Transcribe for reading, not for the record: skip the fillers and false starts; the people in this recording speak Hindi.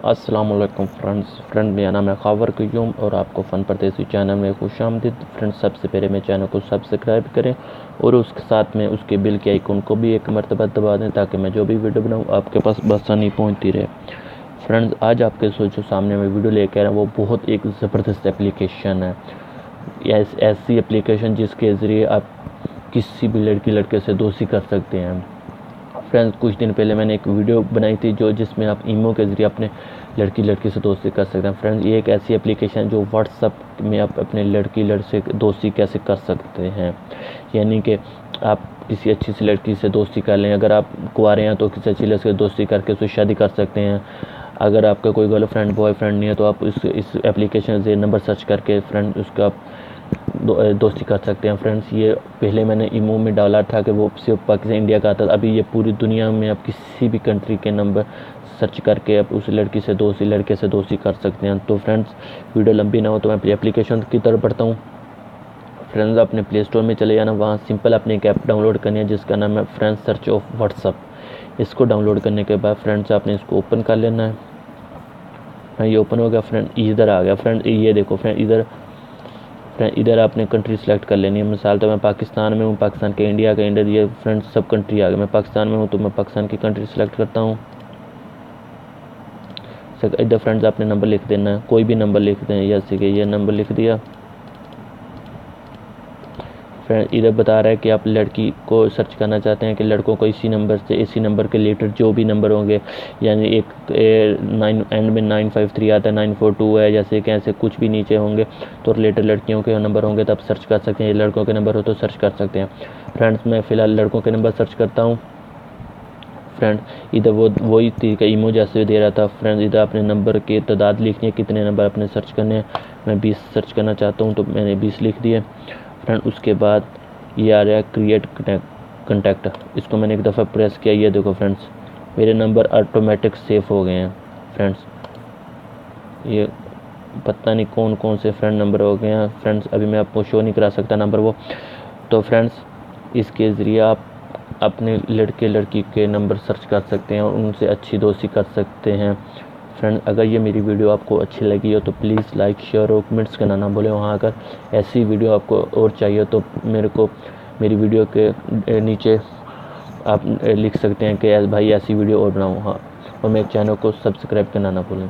अस्सलामुअलैकुम फ्रेंड, मेरा नाम है खावर क्यूम और आपको फ़न परदेसी चैनल में खुश आमदीद। फ्रेंड्स, सबसे पहले मेरे चैनल को सब्सक्राइब करें और उसके साथ में उसके बिल के आइकन को भी एक मरतबा दबा दें ताकि मैं जो भी वीडियो बनाऊँ आपके पास बआसानी पहुँचती रहे। फ्रेंड्स, आज आपके जो सामने मैं वीडियो लेकर आया वो बहुत एक ज़बरदस्त एप्लीकेशन है। ऐसी एप्लीकेशन जिसके ज़रिए आप किसी भी लड़के से दोस्ती कर सकते हैं। फ्रेंड्स, कुछ दिन पहले मैंने एक वीडियो बनाई थी जिसमें आप ईमो के ज़रिए अपने लड़की से दोस्ती कर सकते हैं। फ्रेंड्स, ये एक ऐसी एप्लीकेशन है जो व्हाट्सअप में आप अपने लड़की से दोस्ती कैसे कर सकते हैं, यानी कि आप किसी अच्छी सी लड़की से दोस्ती कर लें। अगर आप कुंवारे हैं तो किसी अच्छी लड़की से दोस्ती करके उससे शादी कर सकते हैं। अगर आपका कोई गर्लफ्रेंड बॉयफ्रेंड नहीं है तो आप इस एप्लीकेशन से नंबर सर्च करके फ्रेंड उसका दोस्ती कर सकते हैं। फ्रेंड्स, ये पहले मैंने ईमो में डाला था कि वो सिर्फ पाकिस्तान इंडिया का आता था। अभी ये पूरी दुनिया में आप किसी भी कंट्री के नंबर सर्च करके आप उस लड़के से दोस्ती कर सकते हैं। तो फ्रेंड्स, वीडियो लंबी ना हो तो मैं एप्लीकेशन की तरफ बढ़ता हूँ। फ्रेंड्स, अपने प्ले स्टोर में चले जाना, वहाँ सिंपल अपनी एक ऐप डाउनलोड करनी है जिसका नाम है फ्रेंड्स सर्च ऑफ व्हाट्सअप। इसको डाउनलोड करने के बाद फ्रेंड्स आपने इसको ओपन कर लेना है। ये ओपन हो गया। फ्रेंड, इधर आ गया। फ्रेंड, ये देखो फ्रेंड, इधर आपने कंट्री सेलेक्ट कर लेनी है। मिसाल तो मैं पाकिस्तान में हूँ, पाकिस्तान के इंडिया ये फ्रेंड्स सब कंट्री आ गए। मैं पाकिस्तान में हूँ तो मैं पाकिस्तान की कंट्री सेलेक्ट करता हूँ। इधर फ्रेंड्स आपने नंबर लिख देना है, कोई भी नंबर लिख दें, जैसे कि ये नंबर लिख दिया। फ्रेंड, इधर बता रहा है कि आप लड़की को सर्च करना चाहते हैं कि लड़कों को इसी नंबर के रिलेटेड जो भी नंबर होंगे, यानी एक 9 एंड में 953 आता है, 942 है, जैसे कि ऐसे कुछ भी नीचे होंगे तो रिलेटेड लड़कियों के नंबर होंगे तो आप सर्च कर सकते हैं। लड़कों के नंबर हो तो सर्च कर सकते हैं। फ्रेंड्स, मैं फ़िलहाल लड़कों के नंबर सर्च करता हूँ। फ्रेंड, इधर वही तरीका ईमो जैसे दे रहा था। फ्रेंड, इधर अपने नंबर के तादाद लिखनी है, कितने नंबर अपने सर्च करने हैं। मैं 20 सर्च करना चाहता हूँ तो मैंने 20 लिख दिए। फ्रेंड, उसके बाद ये आ रहा है क्रिएट कॉन्टैक्ट। इसको मैंने एक दफ़ा प्रेस किया। ये देखो फ्रेंड्स, मेरे नंबर ऑटोमेटिक सेव हो गए हैं। फ्रेंड्स, ये पता नहीं कौन कौन से फ्रेंड नंबर हो गए हैं। फ्रेंड्स, अभी मैं आपको शो नहीं करा सकता नंबर वो। तो फ्रेंड्स, इसके ज़रिए आप अपने लड़की के नंबर सर्च कर सकते हैं और उनसे अच्छी दोस्ती कर सकते हैं। फ्रेंड, अगर ये मेरी वीडियो आपको अच्छी लगी हो तो प्लीज़ लाइक शेयर और कमेंट्स करना ना भूलें। वहाँ अगर ऐसी वीडियो आपको और चाहिए तो मेरी वीडियो के नीचे आप लिख सकते हैं कि भाई ऐसी वीडियो और बनाऊँ। हाँ, और मेरे चैनल को सब्सक्राइब करना ना भूलें।